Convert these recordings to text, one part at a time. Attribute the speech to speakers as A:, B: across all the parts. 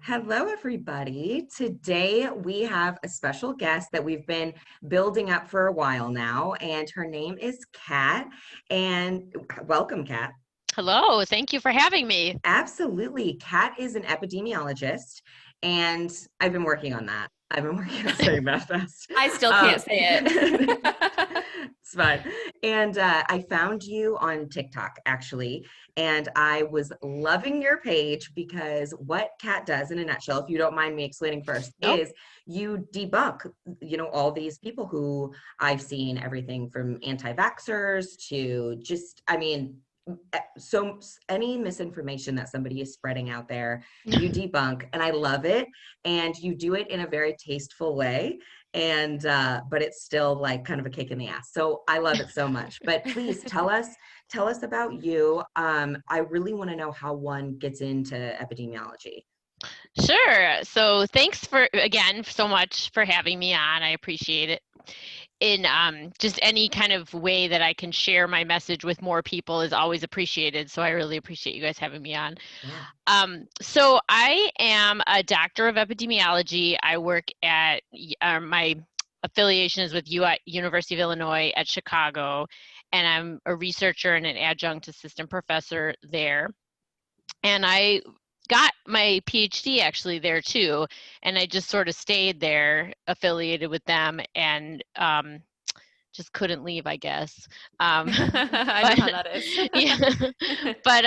A: Hello, everybody. Today we have a special guest that we've been building up for a while now, and her name is Kat. And welcome, Kat.
B: Hello, thank you for having me.
A: Absolutely. Kat is an epidemiologist, and I've been working on that. I've been working on saying that fast.
C: I still can't say it.
A: It's fine. And I found you on TikTok, actually, and I was loving your page because what Kat does in a nutshell, if you don't mind me explaining first,
B: Nope.
A: is you debunk, all these people who I've seen everything from anti-vaxxers to just, so any misinformation that somebody is spreading out there, you debunk, and I love it. And you do it in a very tasteful way. And but it's still like kind of a kick in the ass. So I love it so much. But please tell us about you. I really want to know how one gets into epidemiology.
B: Sure. So thanks again so much for having me on. I appreciate it. In just any kind of way that I can share my message with more people is always appreciated. So I really appreciate you guys having me on.
A: Yeah.
B: So I am a doctor of epidemiology. I work at my affiliation is with University of Illinois at Chicago, and I'm a researcher and an adjunct assistant professor there. And I got my PhD actually there too, and I just sort of stayed there affiliated with them and just couldn't leave, I guess.
C: I know how that is.
B: Yeah, but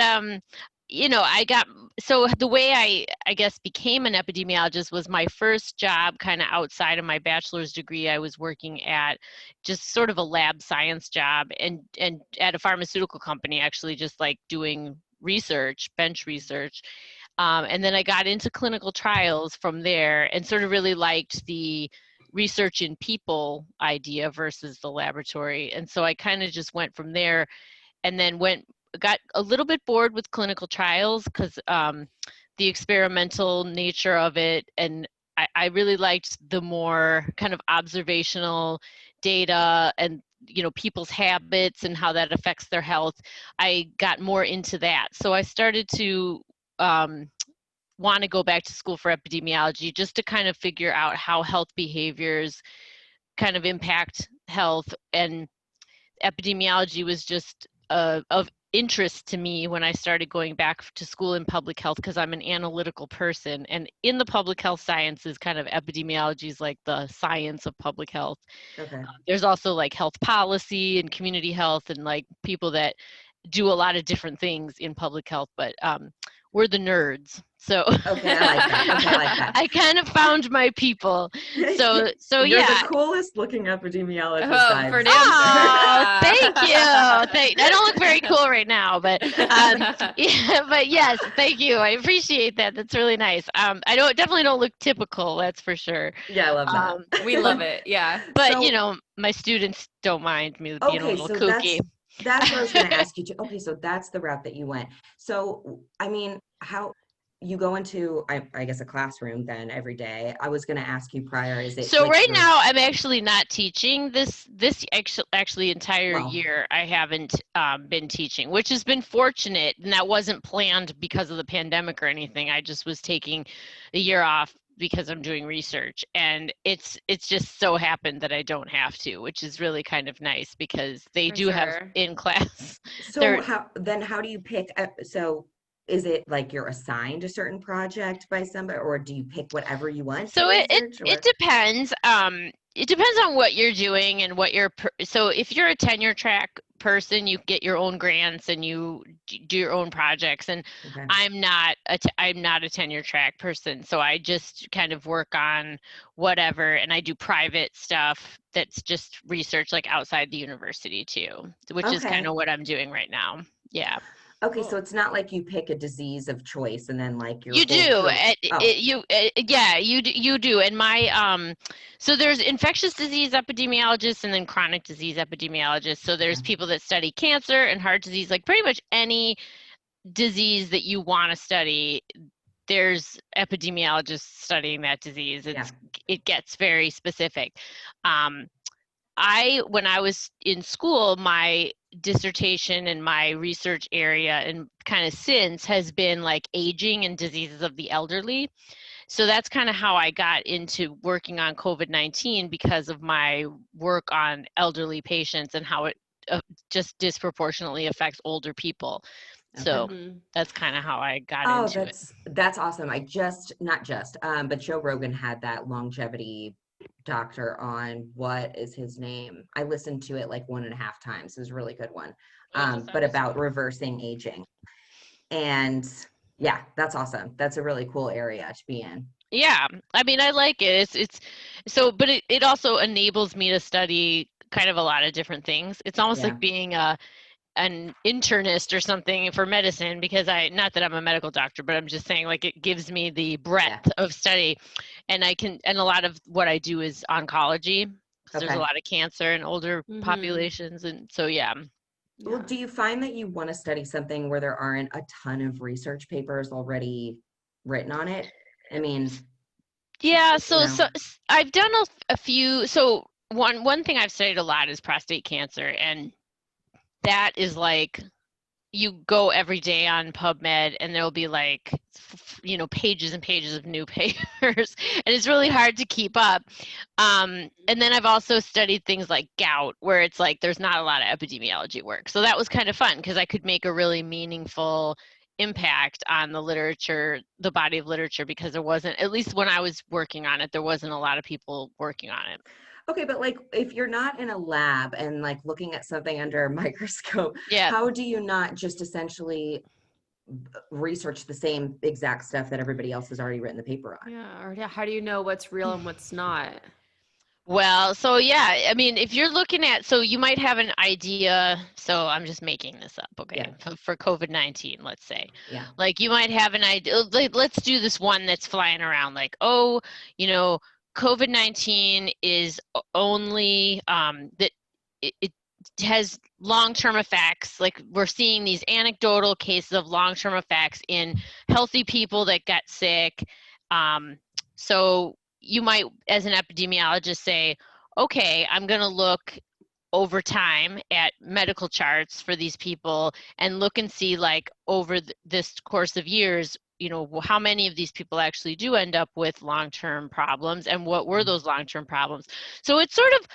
B: so the way I guess became an epidemiologist was my first job kind of outside of my bachelor's degree. I was working at just sort of a lab science job and at a pharmaceutical company, actually, just like doing research, bench research. And then I got into clinical trials from there and sort of really liked the research in people idea versus the laboratory. And so I kind of just went from there and then got a little bit bored with clinical trials because the experimental nature of it. And I really liked the more kind of observational data and people's habits and how that affects their health. I got more into that. So I started to want to go back to school for epidemiology just to kind of figure out how health behaviors kind of impact health. And epidemiology was just of interest to me when I started going back to school in public health because I'm an analytical person. And in the public health sciences, kind of epidemiology is like the science of public health.
A: Okay.
B: There's also like health policy and community health and like people that do a lot of different things in public health, but we're the nerds. So
A: Okay, I like that. Okay, I like that.
B: I kind of found my people. So
A: You're
B: yeah.
A: the coolest looking epidemiologist
C: Oh, for damn
B: Oh,
C: sure.
B: thank you. I don't look very cool right now, but yeah, but yes, thank you. I appreciate that. That's really nice. I definitely don't look typical, that's for sure.
A: Yeah, I love that.
C: We love it. Yeah.
B: But
A: So,
B: my students don't mind me being a
A: okay,
B: little
A: so
B: kooky.
A: that's what I was going to ask you too. Okay, so that's the route that you went. So, how you go into, I guess, a classroom then every day. I was going to ask you prior, is it
B: So
A: like
B: right
A: you're,
B: now I'm actually not teaching this actually entire
A: well,
B: year. I haven't been teaching, which has been fortunate, and that wasn't planned because of the pandemic or anything. I just was taking a year off because I'm doing research, and it's just so happened that I don't have to, which is really kind of nice because they
C: For
B: do have
C: sure.
B: in class.
A: so
B: They're
A: how do you pick, so is it like you're assigned a certain project by somebody, or do you pick whatever you want to
B: So
A: research,
B: it
A: or?
B: depends. It depends on what you're doing and what so if you're a tenure track person, you get your own grants and you do your own projects. And
A: Okay.
B: I'm not a tenure track person, so I just kind of work on whatever, and I do private stuff that's just research like outside the university too, which is kind
A: Okay.
B: of what I'm doing right now. Yeah.
A: Okay, so
C: Cool.
A: it's not like you pick a disease of choice and then like your
B: You
A: whole
B: do.
A: career. Oh,
B: Yeah, you do. And so there's infectious disease epidemiologists and then chronic disease epidemiologists. So
A: okay.
B: there's people that study cancer and heart disease, like pretty much any disease that you want to study. There's epidemiologists studying that disease.
A: Yeah.
B: It gets very specific. Um, when I was in school, my dissertation and my research area and kind of since has been like aging and diseases of the elderly. so that's kind of how I got into working on COVID-19, because of my work on elderly patients and how it just disproportionately affects older people. So
A: Okay.
C: Mhm.
B: that's kind of how I got
A: Oh,
B: into it.
A: that's awesome. I just not just but Joe Rogan had that longevity doctor on. What is his name? I listened to it like 1.5 times. It was a really good one.
B: Oh,
A: But
B: sounds
A: about reversing aging. And yeah, that's awesome. That's a really cool area to be in.
B: yeah. I mean, I like it. It's so, but it also enables me to study kind of a lot of different things. It's almost
A: Yeah.
B: like being an internist or something for medicine, because not that I'm a medical doctor, but I'm just saying, like, it gives me the
A: Yeah.
B: breadth of study, and a lot of what I do is oncology, because there's a
A: Okay.
B: lot of cancer in older
C: Mhm.
B: populations, and so yeah.
A: Well,
C: Yeah.
A: do you find that you want to study something where there aren't a ton of research papers already written on it? I mean,
B: Yeah,
A: you know,
B: I've done a few. So one thing I've studied a lot is prostate cancer, and that is like, you go every day on PubMed and there'll be like, pages and pages of new papers, and it's really hard to keep up. And then I've also studied things like gout, where it's like there's not a lot of epidemiology work. So that was kind of fun, because I could make a really meaningful impact on the literature, the body of literature, because there wasn't, at least when I was working on it, there wasn't a lot of people working on it.
A: okay, but like if you're not in a lab and like looking at something under a microscope,
B: Yeah.
A: how do you not just essentially research the same exact stuff that everybody else has already written the paper on?
C: Yeah. Or yeah, how do you know what's real and what's not?
B: Well, so yeah, I mean, if you're looking at, so you might have an idea, so I'm just making this up, okay,
A: Yeah,
B: for COVID-19, let's say.
A: yeah.
B: Like, you might have an idea, let's do this one that's flying around, like, oh, you know, COVID-19 is only, that it has long-term effects. Like, we're seeing these anecdotal cases of long-term effects in healthy people that got sick. So you might, as an epidemiologist, say, okay, I'm going to look over time at medical charts for these people and look and see, like, over this course of years, how many of these people actually do end up with long-term problems, and what were those long-term problems. So it's sort of,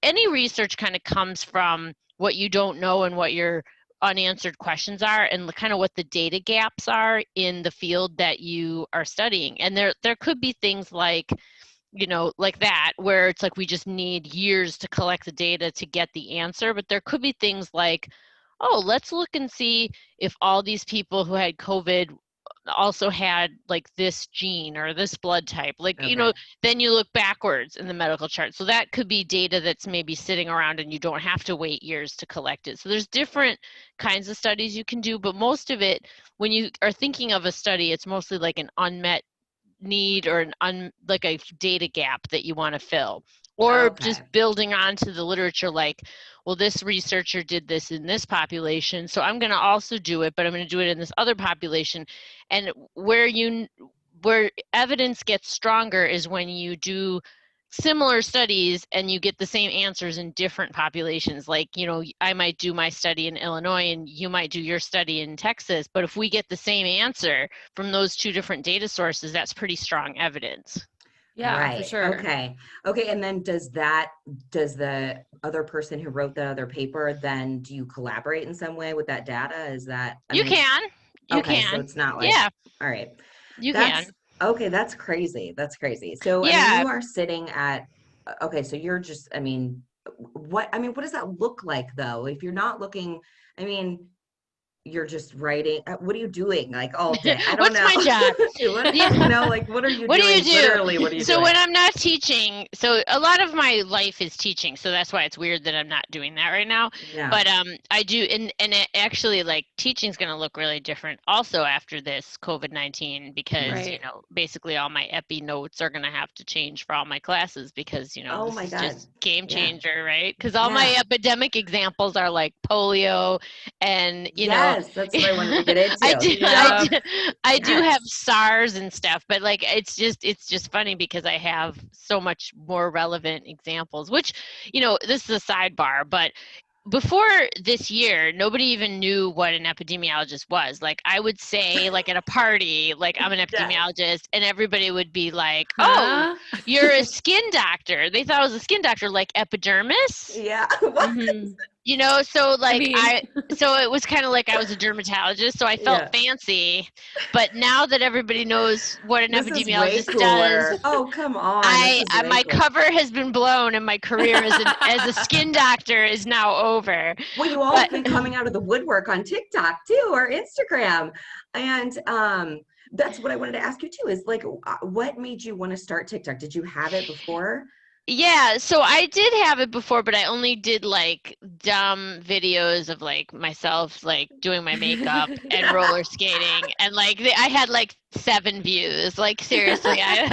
B: any research kind of comes from what you don't know and what your unanswered questions are, and kind of what the data gaps are in the field that you are studying. And there could be things like, like that, where it's like we just need years to collect the data to get the answer. But there could be things like, oh, let's look and see if all these people who had COVID also had like this gene or this blood type. Like,
A: Okay.
B: then you look backwards in the medical chart. So that could be data that's maybe sitting around and you don't have to wait years to collect it. So there's different kinds of studies you can do, but most of it, when you are thinking of a study, it's mostly like an unmet need, or like a data gap that you want to fill, or just
A: Okay.
B: building onto the literature, like, well, this researcher did this in this population, so I'm going to also do it, but I'm going to do it in this other population. And where evidence gets stronger is when you do similar studies and you get the same answers in different populations. Like, I might do my study in Illinois and you might do your study in Texas, but if we get the same answer from those two different data sources, that's pretty strong evidence.
C: Yeah, for
A: Right.
C: sure.
A: Okay. Okay. And then does the other person who wrote the other paper, then do you collaborate in some way with that data? Is that, I
B: You
A: mean,
B: can. You
A: okay. So
B: can.
A: it's not like,
B: Yeah,
A: all right.
B: you can.
A: That's okay. That's crazy. That's crazy. So, I mean,
B: Yeah.
A: you are sitting at, okay. So you're just, I mean, what does that look like though? If you're not looking, I mean, you're just writing. What are you doing like all day? I don't
B: What's
A: know.
B: my job? Yeah.
A: Like, what are you
B: What do you
A: doing?
B: do?
A: Literally, what are you
B: So
A: doing?
B: when I'm not teaching, so a lot of my life is teaching, so that's why it's weird that I'm not doing that right now.
A: Yeah.
B: But I do, and it actually, like, teaching's going to look really different also after this COVID-19, because
C: Right.
B: basically all my epi notes are going to have to change for all my classes, because
A: Oh
B: this
A: my
B: is
A: God.
B: just game
A: Yeah.
B: changer, right? Because all my
A: Yeah.
B: epidemic examples are like polio, and
A: Yes, that's what I wanted to get
B: I
A: into.
B: do, I
A: So,
B: do, I do have
A: yes.
B: SARS and stuff, but like, it's just funny because I have so much more relevant examples, which, this is a sidebar, but before this year, nobody even knew what an epidemiologist was. Like I would say, like at a party, like I'm an epidemiologist, and everybody would be like, "Oh,
C: Huh?
B: you're a skin doctor." They thought I was a skin doctor, like epidermis.
A: Yeah. What?
C: Mhm.
B: You know, so like
C: mean,
B: so it was kind of like I was a dermatologist, so I felt
A: Yeah.
B: fancy. But now that everybody knows what an
A: This is way
B: epidemiologist does,
A: cooler. Oh, come on. This is way
B: my
A: cooler.
B: cover has been blown, and my career as a skin doctor is now over.
A: Well, you all
B: But
A: have been coming out of the woodwork on TikTok too, or Instagram. And that's what I wanted to ask you too, is like, what made you want to start TikTok? Did you have it before?
B: yeah, so I did have it before, but I only did like dumb videos of like myself like doing my makeup and roller skating, and like I had like 7 views. Like seriously, I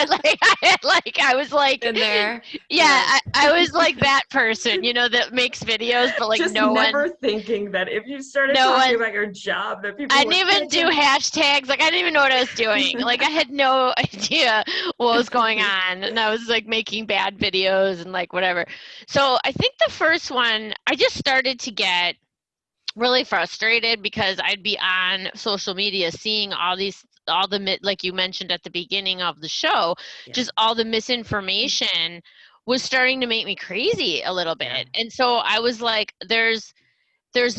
B: was like,
C: in there.
B: yeah, I was like that person, you know, that makes videos, but like
A: Just never thinking that if you started
B: no
A: talking
B: one
A: about your job, that people
B: I
A: would
B: didn't
A: pay
B: even do
A: attention.
B: hashtags. Like I didn't even know what I was doing. Like I had no idea what was going on, and I was like making bad videos and like whatever. So I think the first one, I just started to get really frustrated because I'd be on social media seeing all the like you mentioned at the beginning of the show,
A: Yeah.
B: just all the misinformation was starting to make me crazy a little
A: Yeah.
B: bit. And so I was like, there's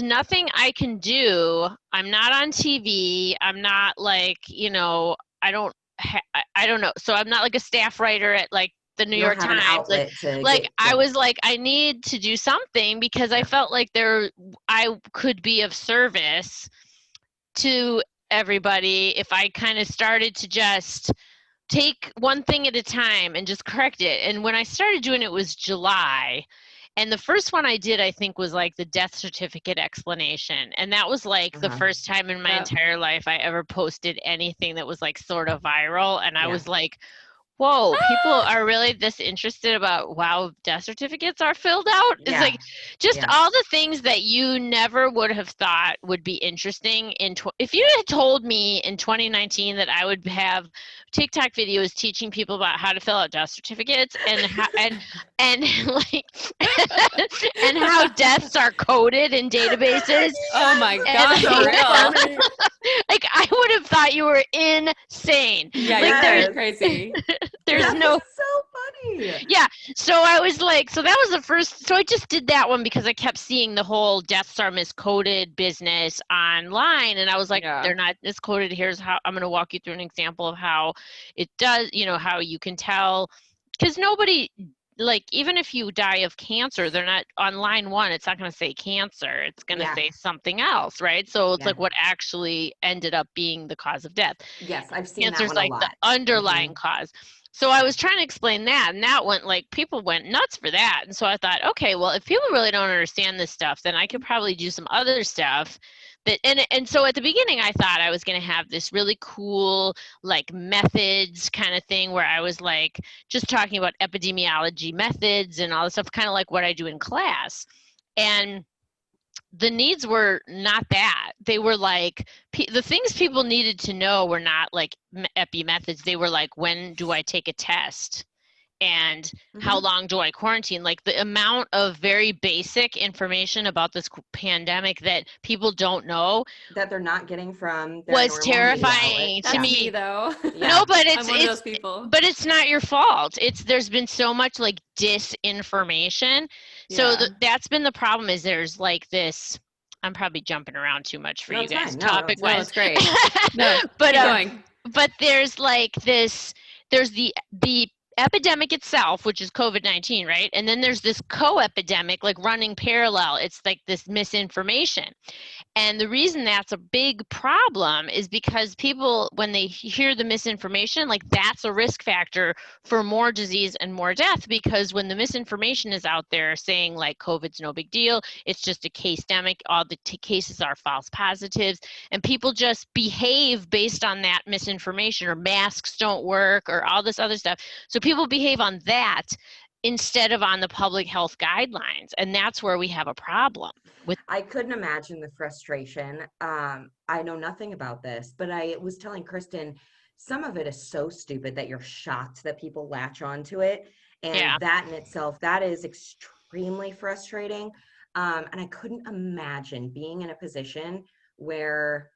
B: nothing I can do. I'm not on TV. I'm not like, you know, I don't know. So I'm not like a staff writer at like the New
A: You don't
B: York
A: have an
B: Times.
A: outlet to
B: Like
A: get,
B: I
A: yeah.
B: was like, I need to do something because I
A: Yeah.
B: felt like I could be of service to everybody if I kind of started to just take one thing at a time and just correct it. And when I started doing it was July. And the first one I did, I think, was like the death certificate explanation. And that was like the
A: Uh-huh.
B: first time in my
C: Yep.
B: entire life I ever posted anything that was like sort of viral. And I
A: Yeah.
B: was like, whoa, people are really this interested about how death certificates are filled out. It's
A: Yeah.
B: like just
A: Yeah.
B: all the things that you never would have thought would be interesting if you had told me in 2019 that I would have TikTok videos teaching people about how to fill out death certificates and how, and like and how deaths are coded in databases
C: Oh my
B: and
C: gosh, for
A: So
C: real.
A: funny.
B: like I would have thought you were insane.
C: Yeah,
B: Like
C: you're
A: Yes.
C: pretty crazy.
B: there's
A: That
B: no
A: is so funny.
B: yeah, so I was like, so that was the first, so I just did that one because I kept seeing the whole Death Star miscoded business online, and I was like,
C: Yeah.
B: they're not miscoded. Here's how I'm going to walk you through an example of how it does, you know, how you can tell, because nobody, like, even if you die of cancer, they're not on line one, it's not going to say cancer, it's going to
A: Yeah.
B: say something else, right? So it's
A: Yeah.
B: like what actually ended up being the cause of death.
A: Yes, I've seen that
B: Cancer's
A: one a
B: like the
A: lot.
B: underlying cause. So I was trying to explain that, and that went like people went nuts for that. And so I thought, okay, well, if people really don't understand this stuff, then I could probably do some other stuff that and so at the beginning I thought I was going to have this really cool like methods kind of thing where I was like just talking about epidemiology methods and all this stuff, kind of like what I do in class. And the needs were not that. They were like the things people needed to know were not like epi methods. They were like, when do I take a test? And how
A: Mhm.
B: long do I quarantine? Like the amount of very basic information about this pandemic that people don't know
A: That they're not getting from their
B: was
A: normal media outlet.
B: terrifying to
A: Yeah.
C: That's me
B: me.
C: though.
A: Yeah.
B: No, but
C: I'm one of those people.
B: it's not your fault. There's been so much like disinformation. So
C: Yeah.
B: that's been the problem is there's like this, I'm probably jumping around too much for
A: No,
B: you
A: it's
B: guys
A: fine. No,
B: topic
A: it's
C: No,
A: fine.
B: wise.
C: it's great. No,
B: But
C: keep going.
B: but there's like this, there's the epidemic itself, which is COVID-19, right? And then there's this co-epidemic like running parallel. It's like this misinformation. And the reason that's a big problem is because people, when they hear the misinformation, like that's a risk factor for more disease and more death. Because when the misinformation is out there saying like COVID's no big deal, it's just a case demic, all the cases are false positives, and people just behave based on that misinformation, or masks don't work, or all this other stuff. So people behave on that instead of on the public health guidelines. And that's where we have a problem with.
A: I couldn't imagine the frustration. I know nothing about this, but I was telling Kristen, some of it is so stupid that you're shocked that people latch onto it. And
B: Yeah.
A: that in itself, that is extremely frustrating. And I couldn't imagine being in a position where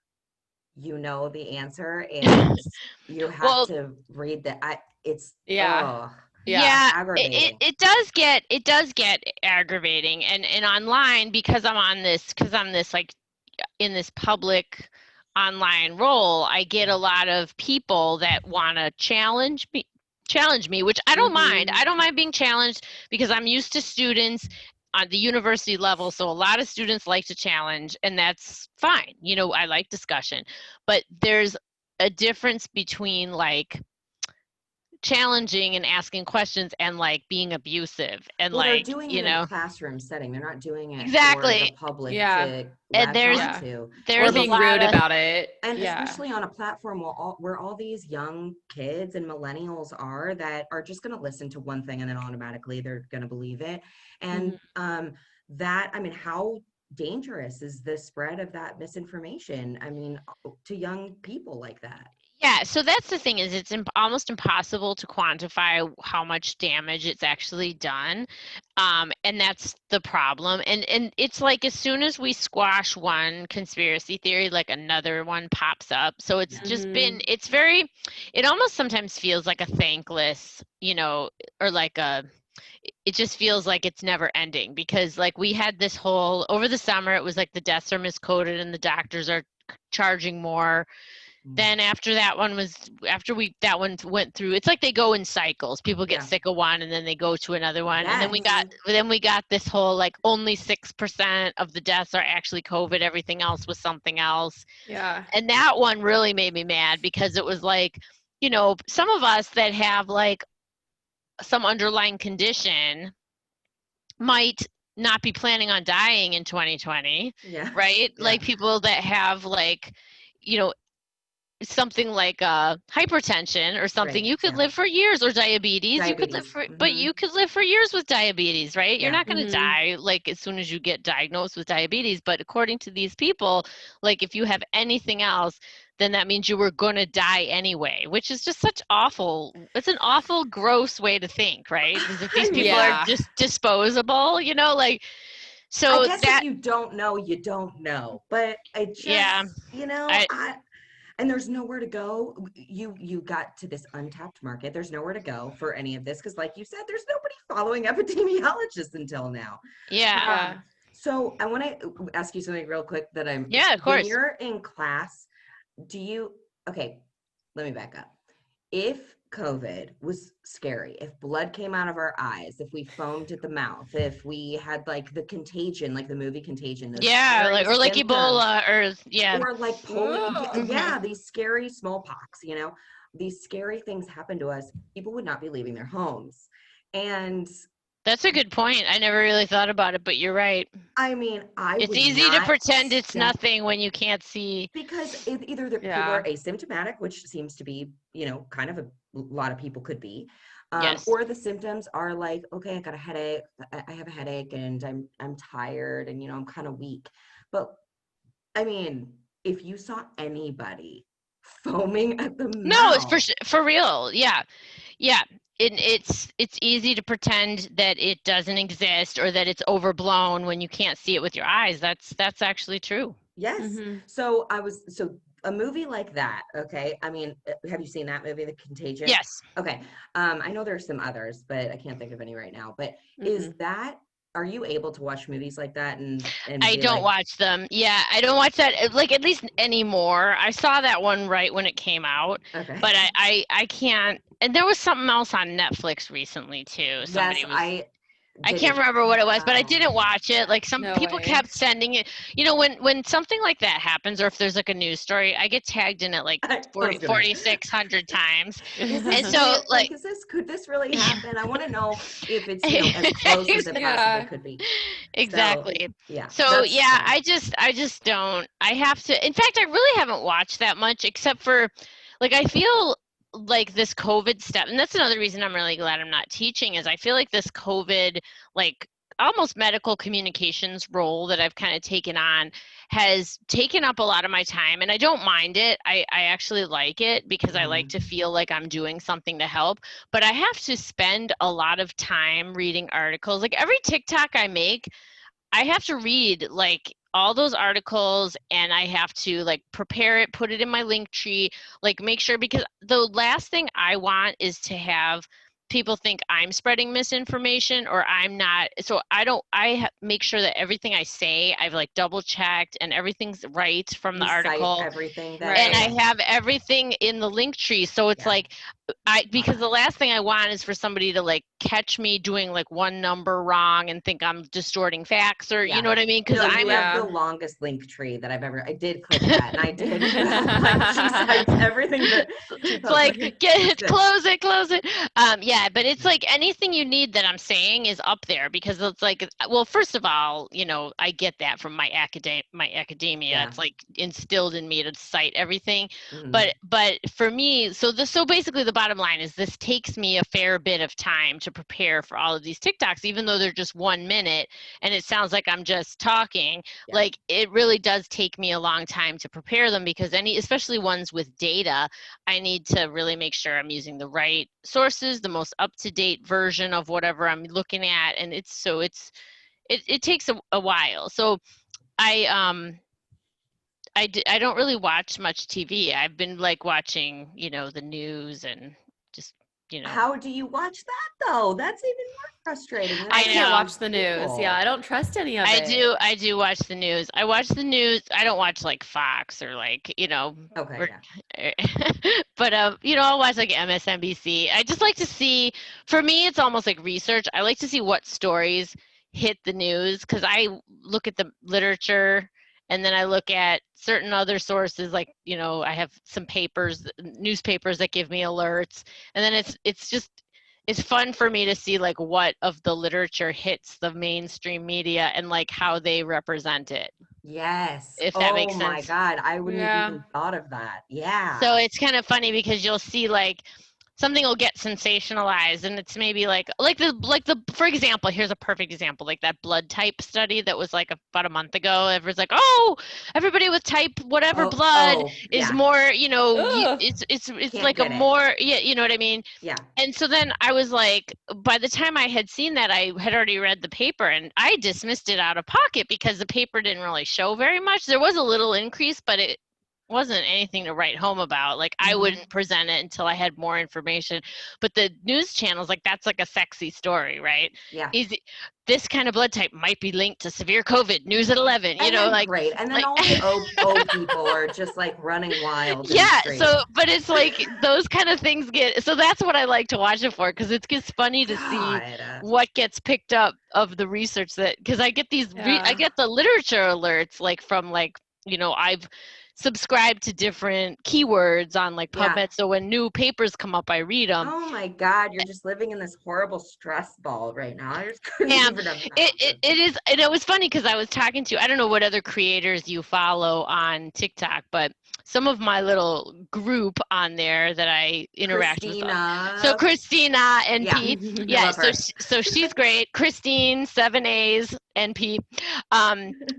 A: you know the answer and you have
B: Well,
A: to read that. It's
C: Yeah.
A: oh
C: Yeah.
B: yeah,
A: aggravating.
B: it does get aggravating, and online, because I'm this like in this public online role, I get a lot of people that want to challenge me, which I don't mind.
C: Mhm.
B: I don't mind being challenged because I'm used to students on the university level, so a lot of students like to challenge, and that's fine. You know, I like discussion, but there's a difference between like challenging and asking questions and like being abusive and
A: Well, they're
B: like,
A: doing
B: you
A: it in a
B: know.
A: classroom setting. They're not doing it for the
B: Exactly.
A: public
C: Yeah.
A: to
B: And
A: latch on
C: Yeah.
A: to.
C: Or
B: there's a
A: And
C: being
B: lot
C: rude
B: of
C: about it.
A: and
C: Yeah.
A: especially on a platform where all these young kids and millennials are that are just going to listen to one thing and then automatically they're going to believe it. And
C: Mhm.
A: that, I mean, how dangerous is the spread of that misinformation? I mean, to young people like that.
B: Yeah, so that's the thing, is it's almost impossible to quantify how much damage it's actually done, and that's the problem. And it's like as soon as we squash one conspiracy theory, like another one pops up. So it's
A: Yeah.
B: just
C: Mhm.
B: been, it's very, it almost sometimes feels like a thankless, you know, or like a, it just feels like it's never ending, because like we had this whole over the summer, it was like the deaths are miscoded and the doctors are charging more.
A: Mm.
B: Then after that one was, after we that one went through, it's like they go in cycles. People get
A: Yeah.
B: sick of one and then they go to another one. And
A: Yes.
B: then we got this whole like only 6% of the deaths are actually COVID, everything else was something else.
C: Yeah.
B: And that one really made me mad, because it was like, you know, some of us that have like some underlying condition might not be planning on dying in 2020,
A: Yeah.
B: right?
A: Yeah.
B: Like people that have like, you know, something like hypertension or something,
A: Right.
B: you could
A: Yeah.
B: live for years, or diabetes, you could live
A: Diabetes.
B: for, but
A: Hmm.
B: you could live for years with diabetes, right? You're
A: Yeah.
B: not going to
C: Mhm.
B: die like as soon as you get diagnosed with diabetes, but according to these people, like if you have anything else, then that means you were going to die anyway, which is just such awful, it's an awful gross way to think, right? As if these
A: I
B: people
A: mean,
B: are
C: Yeah.
B: just disposable, you know, like,
A: I
B: so
A: guess if
B: that,
A: you don't know, you don't know. But I
B: yeah,
A: just, you know,
B: I,
A: and there's nowhere to go. You got to this untapped market. There's nowhere to go for any of this because, like you said, there's nobody following epidemiologists until now.
B: yeah,
C: Yeah.
A: So I want to ask you something real quick that
B: yeah, of
A: when
B: course.
A: you're in class, do you, okay, let me back up. If COVID was scary, if blood came out of our eyes, if we foamed at the mouth, if we had like the contagion, like the movie Contagion, those
B: Yeah,
A: scary
B: like, or like
A: symptoms,
B: Ebola, or yeah.
A: or like polio, yeah,
C: Ugh.
B: Mhm.
A: yeah, these scary smallpox, you know, these scary things happen to us, people would not be leaving their homes. And
B: That's a good point. I never really thought about it, but you're right.
A: I mean, I
B: It's
A: would
B: easy to
A: not
B: pretend it's
A: step
B: nothing when you can't see.
A: because either the people are
C: Yeah.
A: asymptomatic, which seems to be, you know, kind of a lot of people could be,
B: Yes.
A: or the symptoms are like, okay, I got a headache, I have a headache, and I'm tired, and you know, I'm kind of weak. But I mean, if you saw anybody foaming at the
B: No, it's
A: mouth,
B: for real. Yeah. Yeah. It's easy to pretend that it doesn't exist or that it's overblown when you can't see it with your eyes. That's actually true.
A: yes.
C: Mhm.
A: So a movie like that, okay? I mean, have you seen that movie, The Contagion?
B: Yes.
A: Okay. I know there's some others, but I can't think of any right now. But is
C: Mhm.
A: that are you able to watch movies like that and
B: I
A: be
B: don't
A: like,
B: watch them. Yeah, I don't watch that like at least anymore. I saw that one right when it came out,
A: okay.
B: but I can't. And there was something else on Netflix recently too.
A: Yes,
B: Somebody was,
A: I
B: I can't
A: didn't.
B: remember what it was, but I
A: Oh,
B: didn't watch it. Like some
C: No
B: people
C: way.
B: kept sending it. You know, when something like that happens, or if there's like a news story, I get tagged in it like
A: I
B: 40,
A: was gonna.
B: 4,600 times.
A: Is
B: And
A: this
B: so
A: real?
B: like,
A: Like, could this really happen? I want to know if it's, you know, as close as it possibly
C: Yeah.
A: could be. So,
B: exactly.
A: yeah,
B: So
A: that's
B: yeah,
A: sad.
B: I just don't. I have to. In fact, I really haven't watched that much, except for, like, I feel like this COVID stuff, and that's another reason I'm really glad I'm not teaching, is I feel like this COVID, like, almost medical communications role that I've kind of taken on has taken up a lot of my time, and I don't mind it. I actually like it because I like
A: Mhm.
B: to feel like I'm doing something to help, but I have to spend a lot of time reading articles. Like every TikTok I make, I have to read like all those articles, and I have to like prepare it, put it in my link tree, like make sure, because the last thing I want is to have people think I'm spreading misinformation or I'm not. So make sure that everything I say, I've like double checked and everything's right from the
A: You cite
B: article.
A: everything that,
C: Right.
B: And I have everything in the link tree. So it's
A: Yeah.
B: like, because the last thing I want is for somebody to like catch me doing like one number wrong and think I'm distorting facts, or
A: Yeah.
B: you know what I mean? Because
A: No,
B: I'm
A: you have the longest link tree that I've ever. I did click that, and I did. Like, she cites everything that she
B: it's
A: posts.
B: like
A: That's good.
B: close it. Yeah, but it's like anything you need that I'm saying is up there, because it's like, well, first of all, you know, I get that from my academia.
A: Yeah.
B: It's like instilled in me to cite everything.
A: Mhm.
B: But for me, so basically the bottom line is this takes me a fair bit of time to prepare for all of these TikToks, even though they're just 1 minute and it sounds like I'm just talking.
A: Yeah.
B: Like, it really does take me a long time to prepare them, because especially ones with data, I need to really make sure I'm using the right sources, the most up-to-date version of whatever I'm looking at, and it takes a while. So I don't really watch much TV. I've been like watching, you know, the news and just, you know.
A: How do you watch that though? That's even more frustrating.
C: I
B: know.
C: can't watch the news.
A: People.
C: Yeah, I don't trust any of it.
B: I do watch the news. I watch the news. I don't watch like Fox or like, you know.
A: Okay. Yeah.
B: But you know, I'll watch like MSNBC. I just like to see, for me, it's almost like research. I like to see what stories hit the news, because I look at the literature and then I look at certain other sources, like, you know, I have some newspapers that give me alerts, and then it's fun for me to see like what of the literature hits the mainstream media and like how they represent it.
A: Yes.
B: If that makes
A: Oh my
B: sense.
A: God. I wouldn't have
C: Yeah.
A: even thought of that. Yeah.
B: So it's kind of funny because you'll see like something will get sensationalized, and it's maybe like the for example, here's a perfect example, like that blood type study that was like about a month ago. Everyone's like, oh, everybody with type whatever blood is
A: yeah.
B: more, you know,
C: Ugh.
B: it's
A: Can't
B: like a
A: get it.
B: more, yeah, you know what I mean?
A: Yeah.
B: And so then I was like, by the time I had seen that, I had already read the paper, and I dismissed it out of pocket because the paper didn't really show very much. There was a little increase, but it wasn't anything to write home about. Like, I wouldn't present it until I had more information. But the news channels, like, that's like a sexy story, right?
A: Yeah.
B: This kind of blood type might be linked to severe COVID, news at 11, you
A: And
B: know,
A: then
B: like.
A: great. And then
B: Like,
A: all the old people are just like running wild.
B: yeah, so, but it's like those kind of things so that's what I like to watch it for, because it's just funny to see what gets picked up of the research, that, because I get I get the literature alerts, like from like, you know, I've subscribed to different keywords on like PubMed, so when new papers come up, I read them.
A: Oh my God, you're just living in this horrible stress ball right now. I just couldn't even imagine.
B: It is, and it was funny because I was talking to, I don't know what other creators you follow on TikTok, but some of my little group on there that I interact with. So Christina NP, yeah, so she's great. Christine 7A's NP,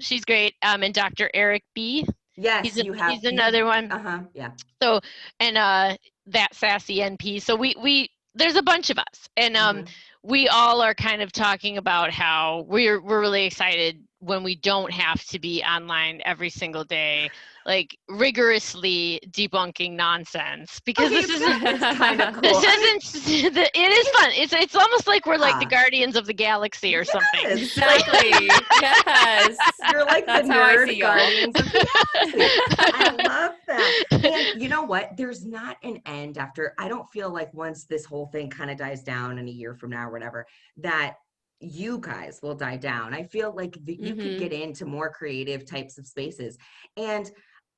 B: she's great. And Dr. Eric B.
A: Yes,
B: he's another one.
A: Yeah.
B: So, and that sassy NP. So we there's a bunch of us, and we all are kind of talking about how we're really excited when we don't have to be online every single day, like rigorously debunking nonsense, because this isn't
A: kind of cool.
B: This isn't it is fun. It's almost like we're like the Guardians of the Galaxy or something.
C: Exactly. Yes.
A: You're like the nerd Guardians of the Galaxy. I love that. And you know what? There's not an end after. I don't feel like once this whole thing kind of dies down in a year from now or whatever, that you guys will die down. I feel like you could get into more creative types of spaces. And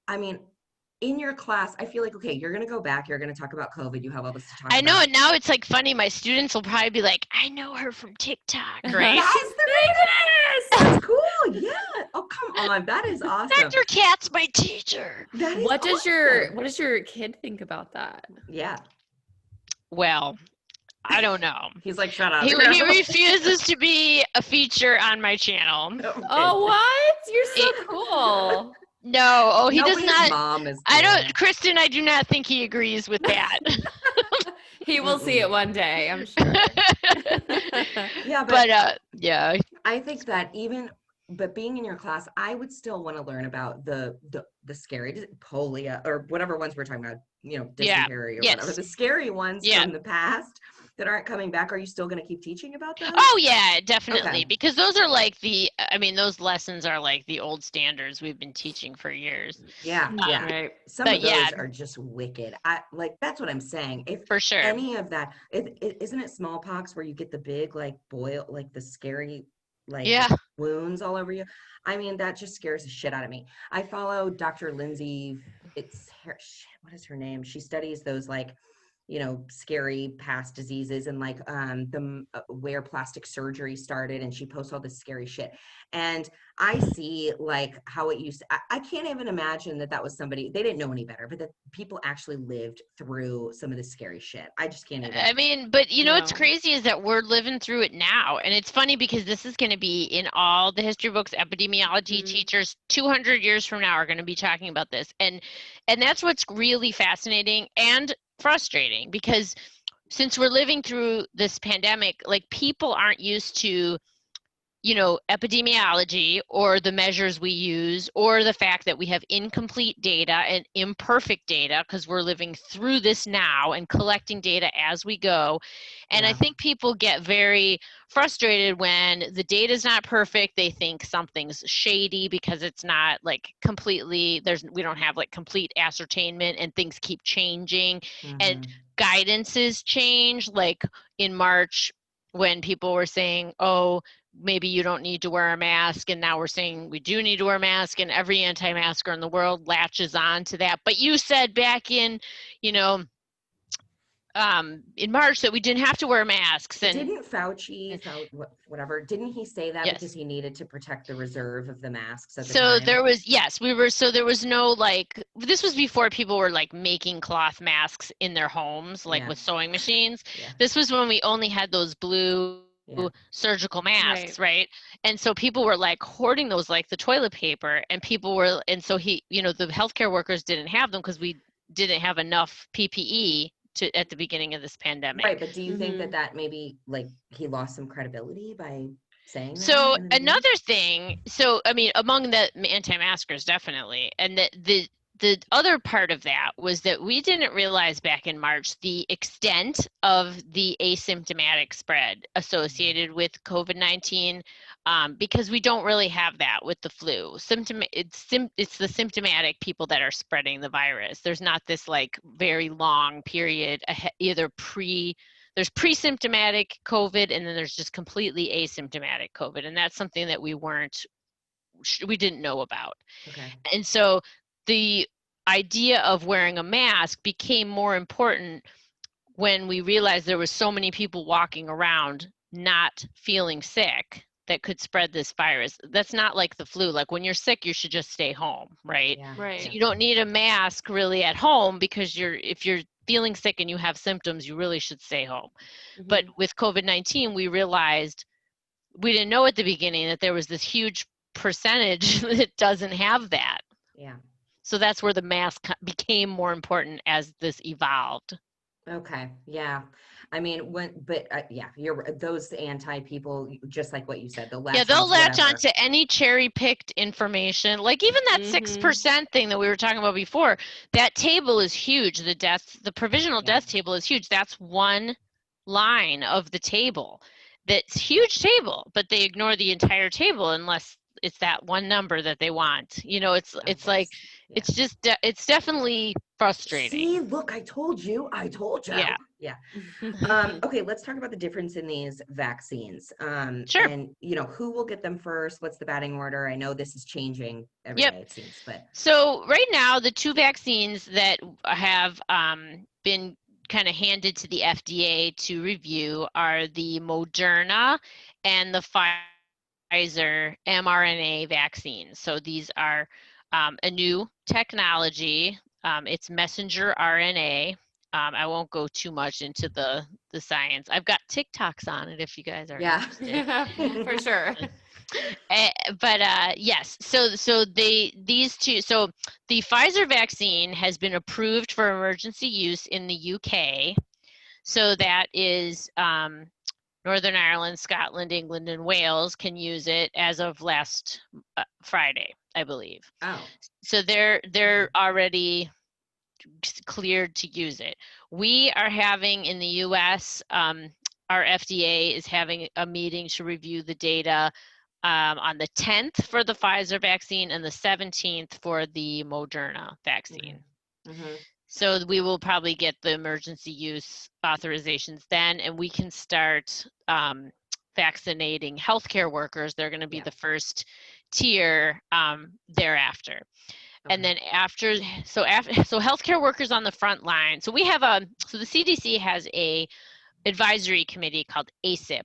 A: I mean, in your class, I feel like, okay, you're going to go back, you're going to talk about COVID, you have all this to talk about.
B: I know, and now it's like funny, my students will probably be like, I know her from TikTok, right?
A: That's the reason. That's cool. Yeah. Oh, come on. That is awesome.
B: Dr. Kat's my teacher.
A: That is
C: what does your kid think about that?
A: Yeah.
B: Well, I don't know.
A: He's like, shut up.
B: He refuses to be a feature on my channel.
A: Okay.
C: Oh, what? You're so cool.
B: No, he does not.
A: Mom is
B: Kristen, I do not think he agrees with that.
C: He will see it one day, I'm sure.
A: Yeah,
B: but yeah.
A: I think that even but being in your class, I would still want to learn about the scary polio or whatever ones we're talking about, you know,
B: Yeah.
A: dysentery or whatever,
B: Yes.
A: the scary ones
B: Yeah.
A: from the past that aren't coming back. Are you still going to keep teaching about those?
B: Oh yeah, definitely.
A: Okay.
B: Because those are like I mean, those lessons are like the old standards we've been teaching for years.
A: Yeah, yeah.
C: Right.
A: Some
B: But
A: of
B: yeah,
A: those are just wicked. I like that's what I'm saying. If
B: for sure.
A: any of that, isn't it smallpox where you get the big like boil, like the scary like
B: Yeah.
A: wounds all over you? I mean, that just scares the shit out of me. I follow Dr. Lindsay. It's her, shit, what is her name? She studies those like, you know, scary past diseases and like the where plastic surgery started, and she posts all this scary shit. And I see like how it used to, I can't even imagine that was somebody, they didn't know any better, but that people actually lived through some of this scary shit. I just can't even.
B: I mean, but you know what's
C: No.
B: crazy is that we're living through it now. And it's funny because this is going to be in all the history books. Epidemiology teachers 200 years from now are going to be talking about this. And that's what's really fascinating and frustrating, because since we're living through this pandemic, like people aren't used to, you know, epidemiology or the measures we use, or the fact that we have incomplete data and imperfect data because we're living through this now and collecting data as we go. And I
A: Yeah.
B: think people get very frustrated when the data is not perfect. They think something's shady because it's not like completely, we don't have like complete ascertainment, and things keep changing and
A: Mhm.
B: guidances change. Like in March, when people were saying, oh, maybe you don't need to wear a mask, and now we're saying we do need to wear a mask, and every anti-masker in the world latches on to that. But you said back in, you know, in March that we didn't have to wear masks. And
A: Didn't Fauci, whatever, didn't he say that because
B: yes,
A: he needed to protect the reserve of the masks at the
B: so
A: time?
B: there was, yes, so there was no, like, this was before people were like making cloth masks in their homes, like
A: Yeah.
B: with sewing machines.
A: Yeah.
B: This was when we only had those blue
A: Yeah.
B: surgical masks,
C: Right.
B: right? And so people were like hoarding those like the toilet paper, and people were, and so you know, the healthcare workers didn't have them because we didn't have enough PPE at the beginning of this pandemic.
A: Right, but do you think that maybe like he lost some credibility by saying that
B: So
A: in the beginning?
B: another thing, so I mean, among the anti-maskers, definitely, and the other part of that was that we didn't realize back in March the extent of the asymptomatic spread associated with COVID-19, because we don't really have that with the flu. It's the symptomatic people that are spreading the virus. There's not this like very long period either there's pre-symptomatic COVID, and then there's just completely asymptomatic COVID. And that's something that we didn't know about.
A: Okay.
B: And so the idea of wearing a mask became more important when we realized there was so many people walking around not feeling sick that could spread this virus. That's not like the flu. Like when you're sick, you should just stay home, right?
A: Yeah.
C: Right.
B: So
A: Yeah.
B: you don't need a mask really at home, because if you're feeling sick and you have symptoms, you really should stay home. But with COVID-19, we realized, we didn't know at the beginning that there was this huge percentage that doesn't have that.
A: Yeah.
B: So that's where the mask became more important as this evolved.
A: Okay. Yeah. I mean, yeah, those anti people, just like what you said, the
B: Yeah,
A: latch
B: they'll
A: onto
B: latch on
A: whatever.
B: to any cherry-picked information. Like even that 6% thing that we were talking about before, that table is huge. The provisional
A: Yeah.
B: death table is huge. That's one line of the table. That's huge table, but they ignore the entire table unless it's that one number that they want. You know, it's
A: Of
B: like,
A: course. Yeah.
B: it's just it's definitely frustrating.
A: See, look, I told you. I told you.
B: Yeah.
A: Yeah. Okay, let's talk about the difference in these vaccines.
B: Sure.
A: And you know, who will get them first? What's the batting order? I know this is changing every
B: Yep.
A: day, it seems, but
B: So right now, the two vaccines that have been kind of handed to the FDA to review are the Moderna and the Pfizer mRNA vaccines. So these are a new technology. It's messenger RNA. I won't go too much into the science. I've got TikToks on it if you guys are
A: yeah.
B: interested.
C: For sure.
B: But yes, so these two, so the Pfizer vaccine has been approved for emergency use in the UK. So that is Northern Ireland, Scotland, England, and Wales can use it as of last Friday, I believe.
A: Oh.
B: So they're already cleared to use it. We are having in the US, our FDA is having a meeting to review the data on the 10th for the Pfizer vaccine and the 17th for the Moderna vaccine.
A: Mm-hmm.
B: So we will probably get the emergency use authorizations then, and we can start vaccinating healthcare workers. They're going to be the first tier thereafter.
A: Okay.
B: And then so healthcare workers on the front line. So we have so the CDC has a advisory committee called ACIP,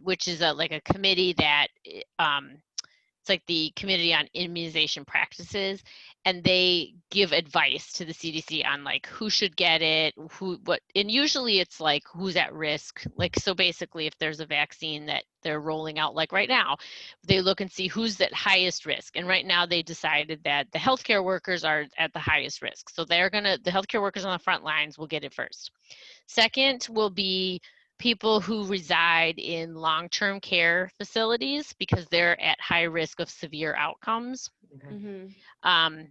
B: which is like a committee that it's like the Committee on Immunization Practices, and they give advice to the CDC on like who should get it, and usually it's like who's at risk. Like, so basically if there's a vaccine that they're rolling out, like right now, they look and see who's at highest risk. And right now they decided that the healthcare workers are at the highest risk. So the healthcare workers on the front lines will get it first. Second will be people who reside in long-term care facilities because they're at high risk of severe outcomes.
A: Okay.
C: Mm-hmm.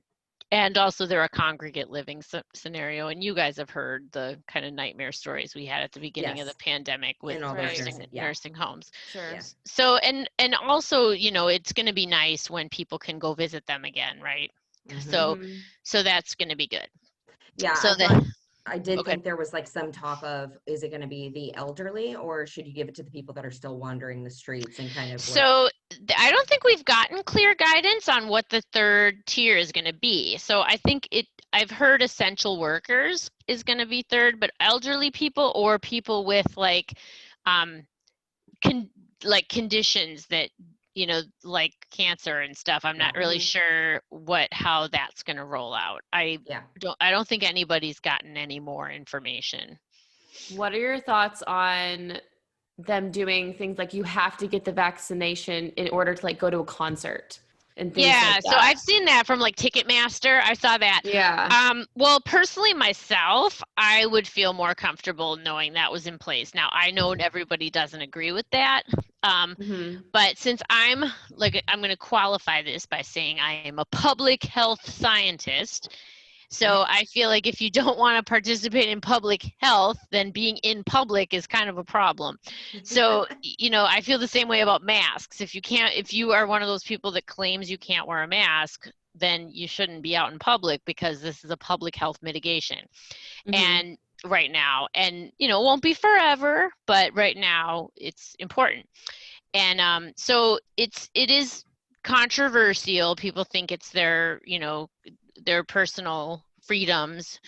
B: And also they're a congregate living scenario. And you guys have heard the kind of nightmare stories we had at the beginning of the pandemic with nursing homes.
C: Sure.
A: Yeah.
B: So, and also, it's going to be nice when people can go visit them again, right?
A: Mm-hmm.
B: So that's going to be good.
A: Yeah.
B: So
A: I did think there was like some talk of, is it going to be the elderly or should you give it to the people that are still wandering the streets and kind of
B: So I don't think we've gotten clear guidance on what the third tier is going to be. So I think I've heard essential workers is going to be third, but elderly people or people with like conditions that, like cancer and stuff. I'm not really sure how that's going to roll out. I don't think anybody's gotten any more information.
C: What are your thoughts on them doing things like you have to get the vaccination in order to like go to a concert and things like that?
B: So I've seen that from like Ticketmaster. I saw that.
C: Yeah.
B: Well, personally myself, I would feel more comfortable knowing that was in place. Now, I know everybody doesn't agree with that. But since I'm going to qualify this by saying I am a public health scientist. So I feel like if you don't want to participate in public health, then being in public is kind of a problem. So, I feel the same way about masks. If you are one of those people that claims you can't wear a mask, then you shouldn't be out in public because this is a public health mitigation. And right now, and it won't be forever, but right now it's important. And so it is controversial. People think it's their personal freedoms,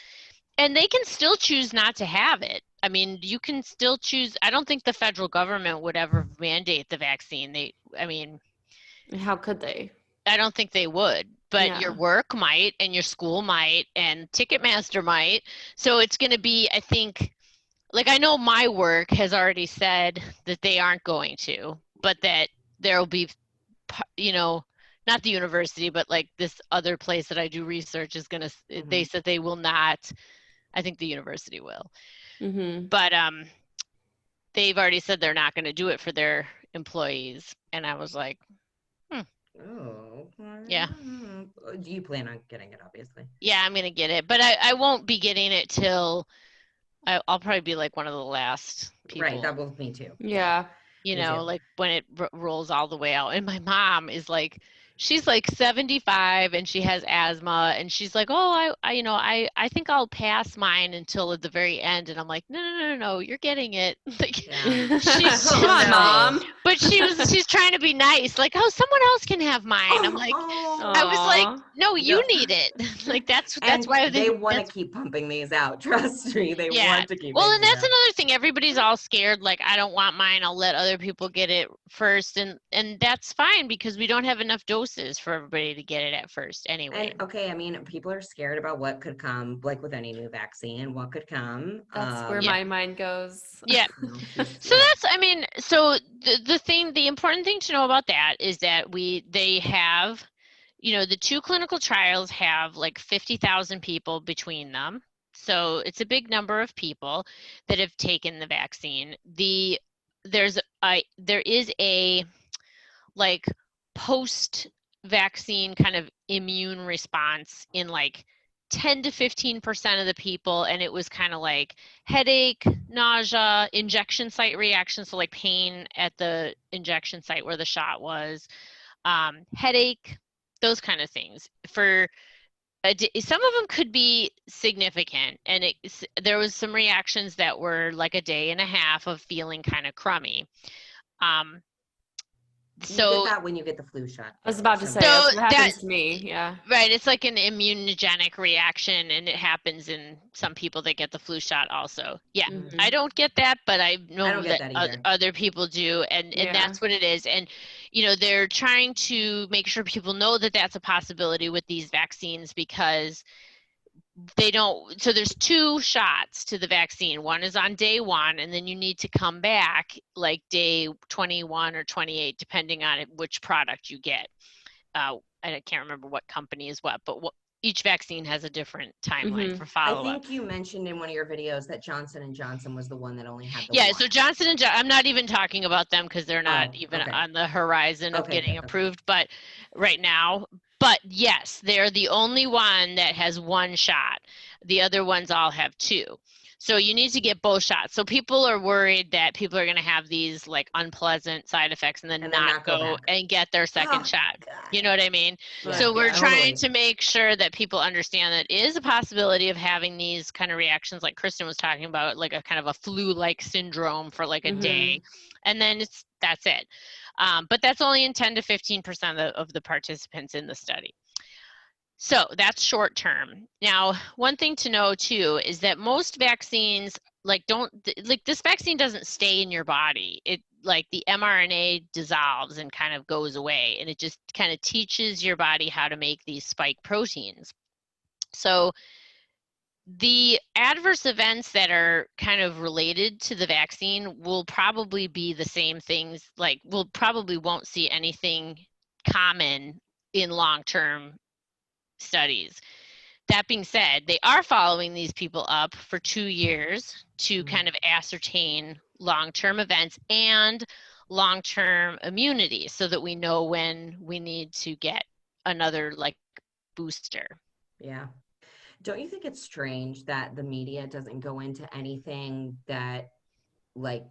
B: and they can still choose not to have it. I mean, you can still choose. I don't think the federal government would ever mandate the vaccine.
C: How could they?
B: I don't think they would, but your work might, and your school might, and Ticketmaster might. So it's going to be, I think, like, I know my work has already said that they aren't going to, but that there will be, not the university, but like this other place that I do research is going to, they said they will not. I think the university will. But they've already said they're not going to do it for their employees. And I was like,
A: Oh.
B: Yeah.
A: Do you plan on getting it, obviously?
B: Yeah, I'm going to get it. But I won't be getting it till I'll probably be like one of the last people.
A: Right, that will me too.
C: Yeah.
B: Like when it rolls all the way out. And my mom is like, she's like 75 and she has asthma, and she's like, oh, I think I'll pass mine until at the very end. And I'm like, no, you're getting it. Like,
C: Come on, Mom.
B: But she's trying to be nice, like, oh, someone else can have mine. I'm like, I was like, no, you need it. Like that's why
A: they want to keep pumping these out. Trust me, they want to keep.
B: Well, and that's another thing. Everybody's all scared. Like, I don't want mine. I'll let other people get it first, and that's fine because we don't have enough doses for everybody to get it at first anyway.
A: And I mean, people are scared about what could come, like with any new vaccine, what could come.
C: That's where my mind goes.
B: Yeah. So that's, I mean, so the important thing to know about that is that they have, the two clinical trials have like 50,000 people between them. So it's a big number of people that have taken the vaccine. There is a like post-vaccine kind of immune response in like 10 to 15% of the people, and it was kind of like headache, nausea, injection site reaction, so like pain at the injection site where the shot was, headache, those kind of things. For some of them could be significant, and there was some reactions that were like a day and a half of feeling kind of crummy.
A: You get
B: So
A: that when you get the flu shot.
C: I was about to say,
B: So
C: that's what happens to me. Yeah.
B: right, it's like an immunogenic reaction, and it happens in some people that get the flu shot also. Yeah,
C: Mhm.
B: I don't get that, but I know
A: I don't get
B: that
A: that either.
B: other people do, and
C: Yeah.
B: that's what it is. And you know, they're trying to make sure people know that that's a possibility with these vaccines, because they don't, so there's 2 shots to the vaccine. One is on day 1, and then you need to come back like day 21 or 28, depending on which product you get. I can't remember what company is what, but each vaccine has a different timeline for
A: I
B: follow-up.
A: think you mentioned in one of your videos that Johnson & Johnson was the one that only had the
B: Yeah,
A: one.
B: so Johnson & Johnson, I'm not even talking about them because they're not
A: Oh,
B: even
A: okay.
B: on the horizon of
A: Okay,
B: getting
A: good, okay.
B: approved, but right now. But yes, they're the only one that has 1 shot. The other ones all have 2. So you need to get both shots. So people are worried that people are going to have these like unpleasant side effects and then not
A: go
B: go
A: back.
B: and get their second
A: Oh,
B: shot.
A: God.
B: You know what I mean?
A: Yeah,
B: So we're
C: yeah.
B: trying
A: Totally.
B: to make sure that people understand that it is a possibility of having these kind of reactions like Kristen was talking about, like a kind of a flu-like syndrome for like a
C: Mhm.
B: day, and then that's it. But that's only in 10 to 15% of the participants in the study. So that's short term. Now, one thing to know too is that most vaccines like this vaccine doesn't stay in your body. It like the mRNA dissolves and kind of goes away, and it just kind of teaches your body how to make these spike proteins. So the adverse events that are kind of related to the vaccine will probably be the same things, like we'll probably won't see anything common in long-term studies. That being said, they are following these people up for 2 years to kind of ascertain long-term events and long-term immunity so that we know when we need to get another like booster.
A: Yeah. Don't you think it's strange that the media doesn't go into anything that like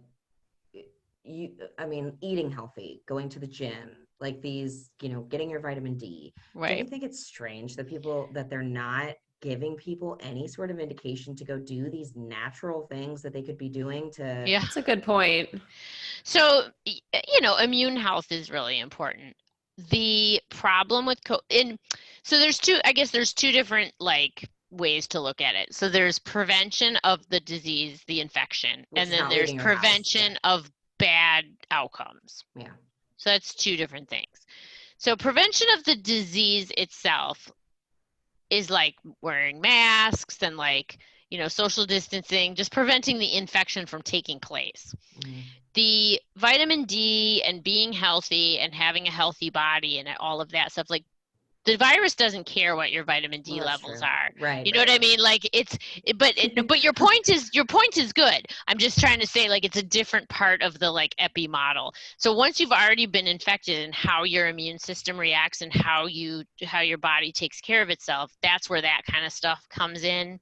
A: eating healthy, going to the gym, like these, getting your vitamin D. Don't you
B: Right.
A: think it's strange that they're not giving people any sort of indication to go do these natural things that they could be doing to?
B: Yeah.
C: That's a good point.
B: So, immune health is really important. The problem with so there's two different like ways to look at it. So there's prevention of the disease, the infection,
A: Which
B: and
A: is
B: then
A: not
B: there's
A: leaving your house.
B: prevention of bad outcomes.
A: Yeah.
B: So that's 2 different things. So prevention of the disease itself is like wearing masks and like, social distancing, just preventing the infection from taking place. The vitamin D and being healthy and having a healthy body and all of that stuff, like the virus doesn't care what your vitamin D levels are.
A: Right.
B: You know what I mean? Like but your point is good. I'm just trying to say like it's a different part of the like epi model. So once you've already been infected and how your immune system reacts and how your body takes care of itself, that's where that kind of stuff comes in,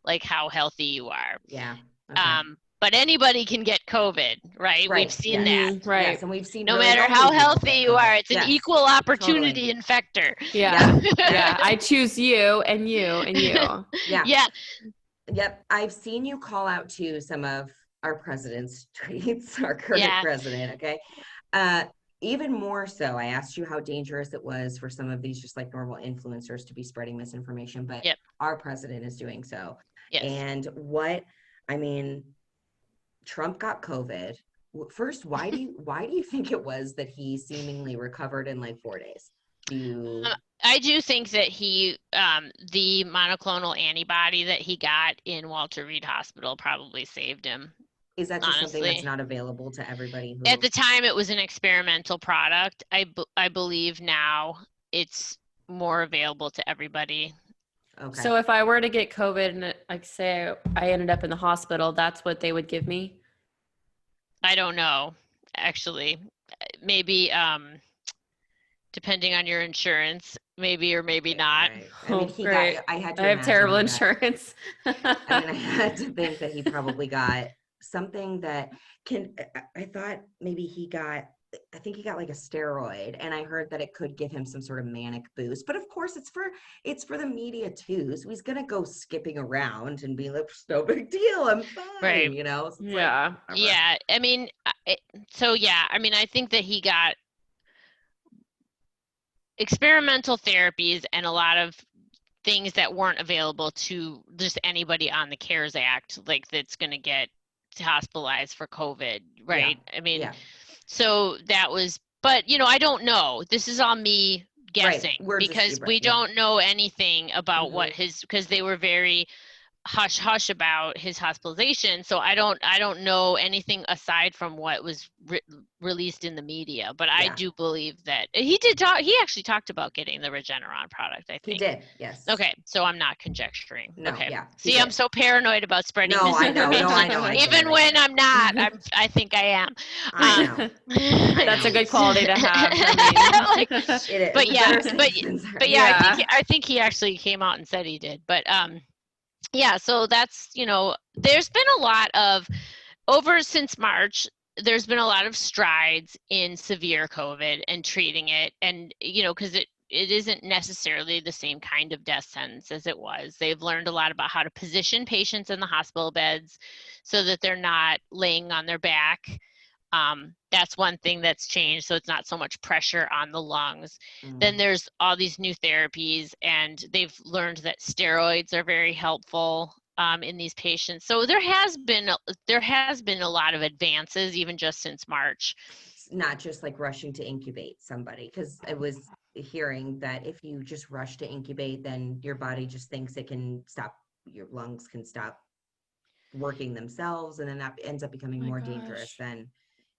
B: like how healthy you are.
A: Yeah. Okay.
B: But anybody can get COVID, right? We've seen
A: Yes.
B: that.
C: Right.
A: Yes, and we've seen
B: No
A: really
B: matter
A: healthy
B: how
A: people
B: healthy
A: get
B: you
A: COVID.
B: are, it's an
A: Yes,
B: equal opportunity
A: totally.
B: infector.
C: Yeah. Yeah. I choose you and you and you.
A: Yeah.
B: Yeah.
A: Yep. I've seen you call out to some of our president's tweets, our current
B: Yeah.
A: president. Okay. Even more so, I asked you how dangerous it was for some of these just like normal influencers to be spreading misinformation, but
B: Yep.
A: our president is doing so.
B: Yes.
A: And Trump got COVID. First, why do you think it was that he seemingly recovered in like 4 days?
B: I do think that the monoclonal antibody that he got in Walter Reed Hospital probably saved him.
A: Is that just something that's
B: Honestly,
A: not available to everybody
B: at the time it was an experimental product. I believe now it's more available to everybody.
A: Okay.
C: So if I were to get COVID and like say I ended up in the hospital, that's what they would give me?
B: I don't know, actually. Maybe depending on your insurance, maybe or maybe not.
A: Right. I mean,
C: Oh, great.
A: I had
C: I
A: to
C: have
A: imagine
C: terrible
A: he got,
C: insurance.
A: I mean, I had to think that he probably got something that I thought maybe he got, I think he got like a steroid, and I heard that it could give him some sort of manic boost. But of course, it's for the media too. So he's gonna go skipping around and be like, no big deal, I'm
B: Right.
A: fine, you know? So it's like,
C: Yeah.
A: whatever.
B: Yeah. I mean, so yeah, I mean, I think that he got experimental therapies and a lot of things that weren't available to just anybody on the CARES Act, like that's going to get hospitalized for COVID, right? I mean,
A: Yeah.
B: so that was, but I don't know. This is all me
A: Right.
B: guessing
A: We're just
B: because
A: right.
B: we
A: Yeah.
B: don't know anything about what
A: Mhm.
B: because they were very hush hush about his hospitalization, so I don't know anything aside from what was released in the media, but I
A: Yeah.
B: do believe that he actually talked about getting the Regeneron product, I
A: He
B: think.
A: did. Yes.
B: Okay, so I'm not conjecturing.
A: No.
B: Okay.
A: Yeah. He
B: See, I'm
A: did.
B: so paranoid about spreading
A: No, I know. No, I
B: misinformation.
A: know. I get it.
B: Even
A: I get
B: when
A: it.
B: I'm not, I think I am.
A: I know. I
C: That's a
A: know.
C: good quality to have. I
B: Like,
C: mean,
A: It is.
B: but
A: It's
B: yeah,
A: better safe than
B: but
A: sorry.
B: yeah,
C: yeah.
B: I think he actually came out and said he did. But yeah, so that's, there's been a lot of, over since March, there's been a lot of strides in severe COVID and treating it. And, because it isn't necessarily the same kind of death sentence as it was. They've learned a lot about how to position patients in the hospital beds so that they're not laying on their back. That's one thing that's changed, so it's not so much pressure on the lungs. Then there's all these new therapies, and they've learned that steroids are very helpful in these patients. So there has been a lot of advances even just since March.
A: It's not just like rushing to incubate somebody, because I was hearing that if you just rush to incubate, then your body just thinks it can stop, your lungs can stop working themselves, and then that ends up becoming
C: Oh my
A: more dangerous
C: gosh.
A: than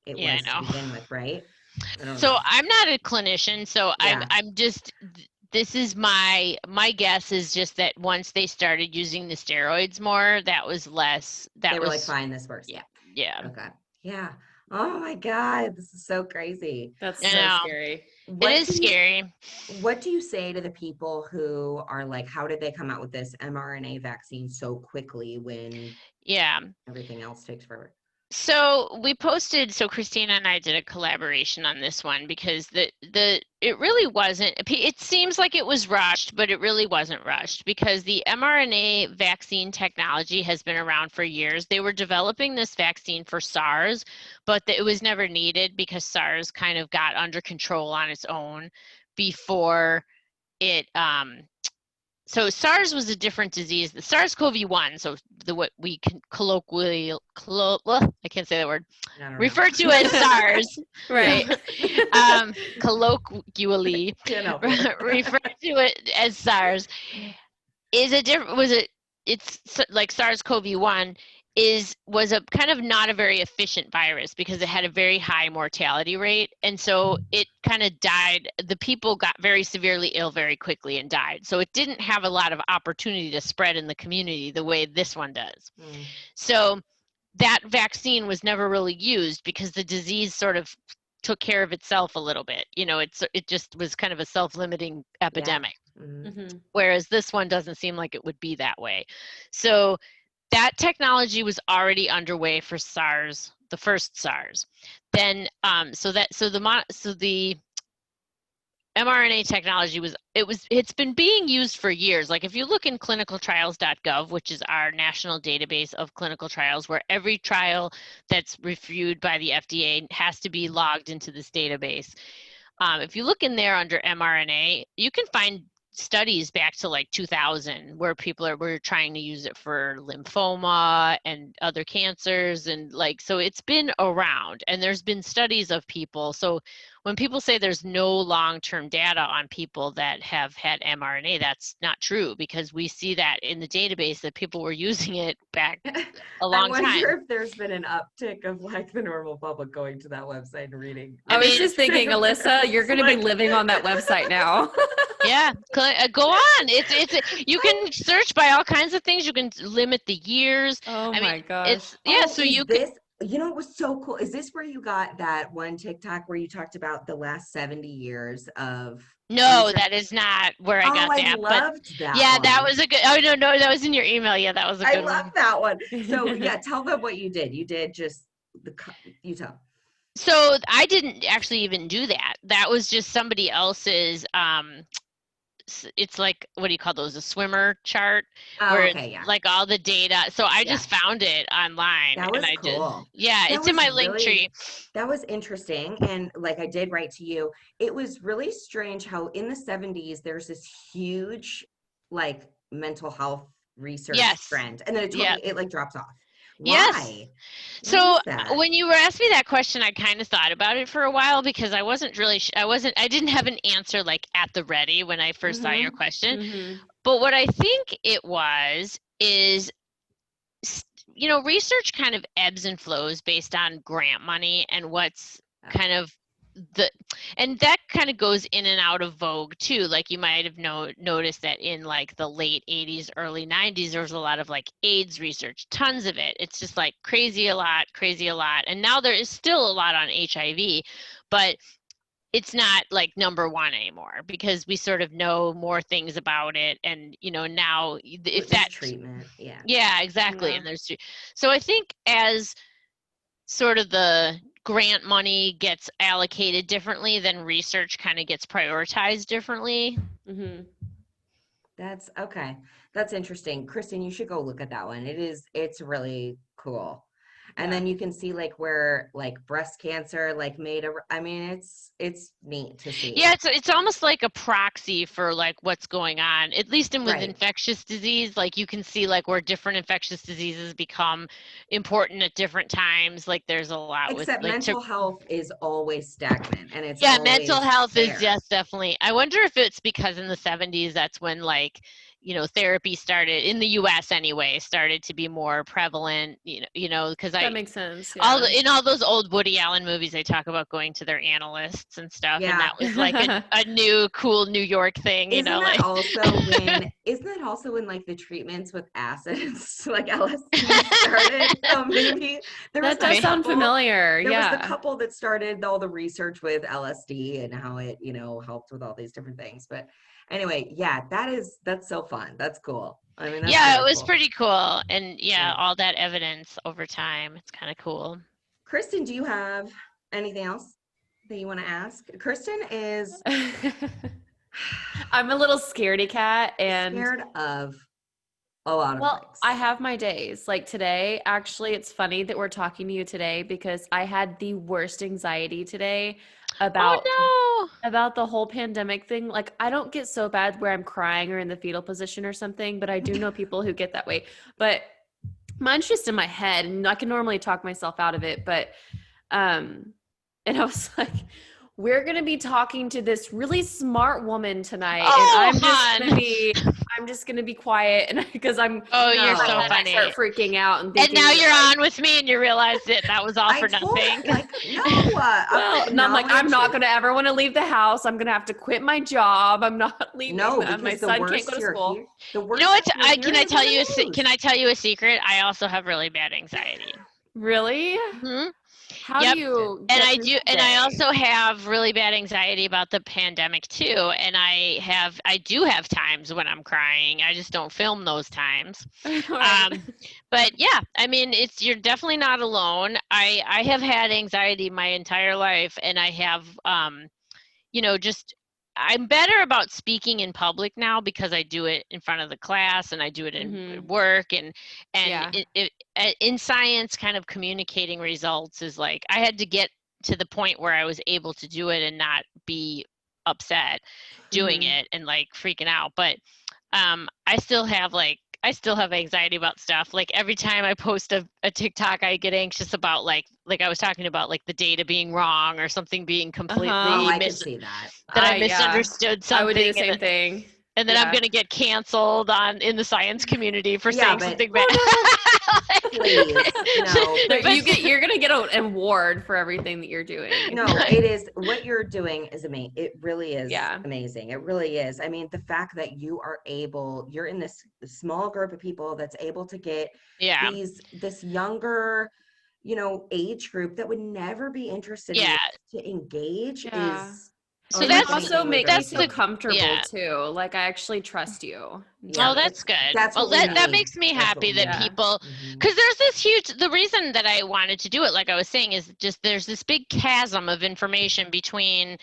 A: it
B: Yeah,
A: was
B: I
A: to
B: know.
A: begin with, right? I don't
B: So
A: know.
B: I'm not a clinician, so
A: Yeah.
B: I'm just, this is my guess is just that once they started using the steroids more, that was less,
A: They
B: that
A: were like,
B: was,
A: fine, this works.
B: yeah, yeah.
A: Okay. Yeah. Oh my God, this is so crazy.
C: That's
B: I
C: so
B: know.
C: scary.
B: It
A: What
B: is
A: do you
B: scary.
A: what do you say to the people who are like, how did they come out with this mRNA vaccine so quickly when
B: Yeah.
A: everything else takes forever?
B: So we posted, so Christina and I did a collaboration on this one because it really wasn't, it seems like it was rushed, but it really wasn't rushed because the mRNA vaccine technology has been around for years. They were developing this vaccine for SARS, but it was never needed because SARS kind of got under control on its own before it so SARS was a different disease. The SARS-CoV-1, so what we can colloquially, I can't say that word,
A: I don't know.
B: refer to as SARS,
C: Right.
B: right? Colloquially,
A: You know.
B: refer to it as SARS, is a different, it's like SARS-CoV-1 was a kind of not a very efficient virus because it had a very high mortality rate, and so it kind of died. The people got very severely ill very quickly and died, so it didn't have a lot of opportunity to spread in the community the way this one does. So that vaccine was never really used because the disease sort of took care of itself a little bit. It just was kind of a self-limiting epidemic.
C: Mm-hmm.
B: Whereas this one doesn't seem like it would be that way. So that technology was already underway for SARS, the first SARS. Then so the mRNA technology it's been being used for years. Like if you look in clinicaltrials.gov, which is our national database of clinical trials, where every trial that's reviewed by the FDA has to be logged into this database. If you look in there under mRNA, you can find studies back to like 2000 where people were trying to use it for lymphoma and other cancers, and so it's been around, and there's been studies of people. So when people say there's no long-term data on people that have had mRNA, that's not true because we see that in the database that people were using it back a
A: I
B: long
A: wonder
B: time.
A: if there's been an uptick of like the normal public going to that website and reading.
C: I was
B: mean,
C: just thinking, Alyssa, you're going to be living on that website now.
B: Yeah, go on. You can search by all kinds of things. You can limit the years.
C: Oh
B: I mean,
C: my gosh.
B: so
A: is
B: you can.
A: this, you know, it was so cool. Is this where you got that one TikTok where you talked about the last 70 years of
B: No,
A: research?
B: that is not where I
A: Oh,
B: got
A: I
B: that. But
A: loved that
B: yeah, that
A: one.
B: was a good. Oh no, that was in your email. Yeah, that was a
A: I
B: good
A: love
B: one.
A: that one. So yeah, tell them what you did. You did just you tell.
B: So I didn't actually even do that. That was just somebody else's. It's like, what do you call those? A swimmer chart
A: Oh,
B: where
A: okay,
B: it's
A: yeah.
B: like all the data. So I
A: Yeah.
B: just found it online
A: That
B: and
A: was
B: I just,
A: cool.
B: yeah,
A: That
B: it's in
A: was
B: my link
A: really,
B: tree.
A: that was interesting. And like I did write to you, it was really strange how in the 70s there's this huge like mental health research
B: Yes.
A: trend. And then
B: Yeah.
A: it like drops off.
B: Yes.
A: Why? Why
B: So
A: is that?
B: when you were asking me that question, I kind of thought about it for a while because I didn't have an answer like at the ready when I first saw your
A: Mm-hmm.
B: question.
C: Mm-hmm.
B: But what I think it was is, research kind of ebbs and flows based on grant money and what's kind of the, and that kind of goes in and out of vogue too. Like you might have noticed that in like the late 80s, early 90s, there was a lot of like AIDS research, tons of it. It's just like crazy a lot. And now there is still a lot on HIV, but it's not like number one anymore because we sort of know more things about it. And, now if
A: There's
B: that,
A: treatment. Yeah.
B: yeah, exactly.
C: Yeah.
B: And so I think as sort of the grant money gets allocated differently, then research kind of gets prioritized differently.
C: Mm-hmm.
A: That's okay. That's interesting. Kristen, you should go look at that one. It's really cool. And
C: Yeah.
A: then you can see like where like breast cancer like made a, I mean, it's neat to see.
B: Yeah, it's almost like a proxy for like what's going on, at least with
A: Right.
B: infectious disease. Like you can see like where different infectious diseases become important at different times. Like there's a lot with
A: Except
B: like
A: mental health is always stagnant and it's
B: yeah, mental
A: always
B: health is,
A: there.
B: yes, definitely. I wonder if it's because in the 70s, that's when like, therapy started in the US anyway, started to be more prevalent, because
C: That makes sense.
B: all
C: Yeah.
B: in all those old Woody Allen movies, they talk about going to their analysts and stuff. And
A: Yeah.
B: that was like a new cool New York thing, like.
A: Isn't that also when like the treatments with acids like LSD started? So maybe there was
C: That
A: that
C: does sound
A: couple,
C: familiar.
A: there was the
C: Yeah.
A: couple that started all the research with LSD and how it, helped with all these different things. But anyway, yeah, that's so fun. That's cool. I mean, that's
B: Yeah, it
A: really
B: was
A: cool.
B: pretty cool. And yeah,
A: Yeah.
B: all that evidence over time. It's kind of cool.
A: Kristen, do you have anything else that you want to ask? Kristen is
C: I'm a little scaredy cat and
A: scared of a lot of
C: well,
A: things.
C: I have my days. Like today, actually, it's funny that we're talking to you today because I had the worst anxiety today about
B: Oh
C: about the whole pandemic thing. Like I don't get so bad where I'm crying or in the fetal position or something, but I do know people who get that way. But mine's just in my head and I can normally talk myself out of it, but um and I was like, we're going to be talking to this really smart woman tonight and
B: Oh, hon.
C: I'm just going to be quiet and because I'm
B: Oh, you're
C: and
B: so
A: No.
C: then I start
B: funny.
C: freaking out and
B: And
C: thinking
B: now
C: that
B: you're
C: like
B: on with me and you realize that was all
A: I
B: for
A: told
B: nothing.
A: like no,
C: well, and I'm like, I'm
A: knowledge
C: not
A: is
C: going to ever want to leave the house. I'm going to have to quit my job. I'm not leaving.
A: no,
C: My
A: because
C: son can't go to school.
A: the
B: You know
A: worst
B: what?
A: stuff you're
B: Can
A: hearing
B: I
A: is on
B: tell you
A: the news.
B: can I tell you a secret? I also have really bad anxiety.
C: Really?
B: Hmm.
C: How do
B: Yep.
C: you
B: And
C: get
B: I
C: through
B: do,
C: the
B: and I
C: day?
B: also have really bad anxiety about the pandemic too. And I do have times when I'm crying. I just don't film those times.
C: Right.
B: Um, but yeah, I mean, you're definitely not alone. I have had anxiety my entire life, and I have just I'm better about speaking in public now because I do it in front of the class and I do it in
C: Mm-hmm.
B: work and
C: Yeah.
B: in science kind of communicating results is like I had to get to the point where I was able to do it and not be upset doing
C: Mm-hmm.
B: it and like freaking out. But I still have anxiety about stuff. Like every time I post a TikTok, I get anxious about like I was talking about like the data being wrong or something being
C: Uh-huh.
A: Oh,
B: completely
A: I could see that.
B: that I
C: Yeah.
B: misunderstood
C: I would do the
B: something.
C: same thing.
B: And then I'm going to get canceled in the science community for saying something bad.
A: Please, no.
C: But you're going to get an award for everything that you're doing.
A: No, it is, what you're doing is amazing. It really is amazing. It really is. I mean, the fact that you're in this small group of people that's able to get this younger, age group that would never be interested in to engage is.
B: So that's
C: also make me feel comfortable too. Like, I actually trust you.
B: Yeah, oh, that's good. That makes me happy that people, because there's this the reason that I wanted to do it, like I was saying, is just there's this big chasm of information between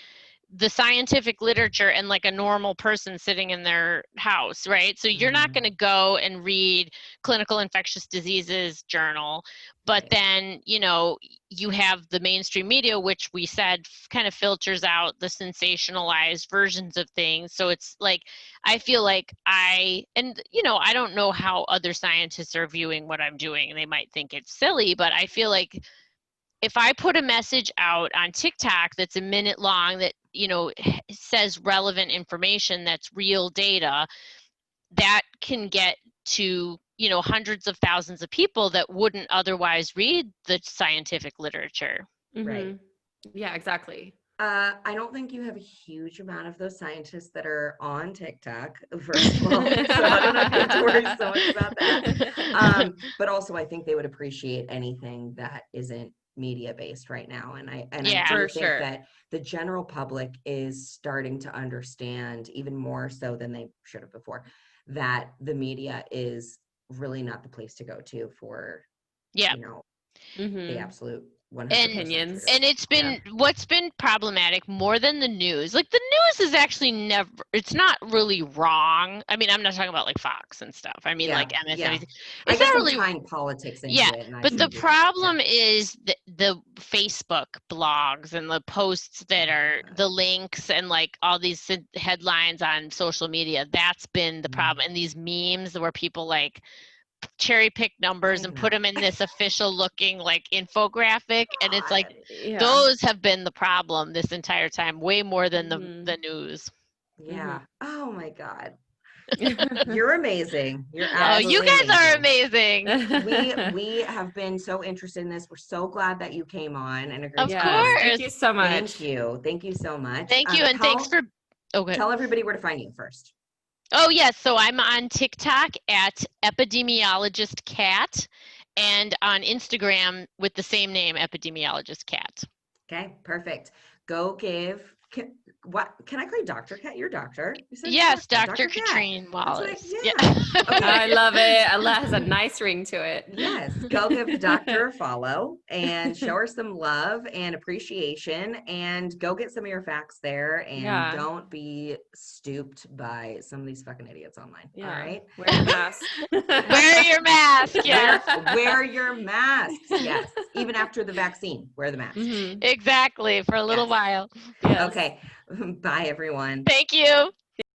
B: the scientific literature and like a normal person sitting in their house, right? So you're not going to go and read Clinical Infectious Diseases Journal, but then, you have the mainstream media, which we said kind of filters out the sensationalized versions of things. So it's like, I feel like I don't know how other scientists are viewing what I'm doing. They might think it's silly, but I feel like if I put a message out on TikTok that's a minute long that, says relevant information that's real data, that can get to, hundreds of thousands of people that wouldn't otherwise read the scientific literature.
A: Right.
C: Yeah, exactly.
A: I don't think you have a huge amount of those scientists that are on TikTok, first of all. So I don't know if you have to worry so much about that. But also, I think they would appreciate anything that isn't media-based right now. And I do think that the general public is starting to understand, even more so than they should have before, that the media is really not the place to go to for, the absolute 100%
C: opinions.
B: And it's been what's been problematic more than the news. Like, the news is actually it's not really wrong. I mean, I'm not talking about like Fox and stuff. I mean, like MSNBC.
A: It's not really tying politics into it.
B: But the problem is the Facebook blogs and the posts that are the links and like all these headlines on social media. That's been the problem. And these memes where people like cherry pick numbers and put them in this official looking like infographic, and it's like those have been the problem this entire time, way more than the news.
A: Oh my God. You're amazing. You're
B: you guys are amazing.
A: We have been so interested in this. We're so glad that you came on and agreed.
B: Of course.
C: Thank you so much.
A: Thank you so much.
B: Thank you. And thanks for
A: tell everybody where to find you first.
B: Oh, yes. So I'm on TikTok at Epidemiologist Cat, and on Instagram with the same name, Epidemiologist Cat.
A: Okay, perfect. Go give. Can I call you Dr. Cat? You're doctor.
B: Yes, Dr. Katrine Wallace.
C: Okay. I love it. Allah has a nice ring to it.
A: Yes. Go give the doctor a follow and show her some love and appreciation, and go get some of your facts there, and don't be stooped by some of these fucking idiots online. All right.
C: Wear your mask.
B: Wear your mask. Yes.
A: Wear your masks. Yes. Even after the vaccine, wear the mask.
B: Exactly. For a little while.
C: Yes.
A: Okay. Bye, everyone.
B: Thank you.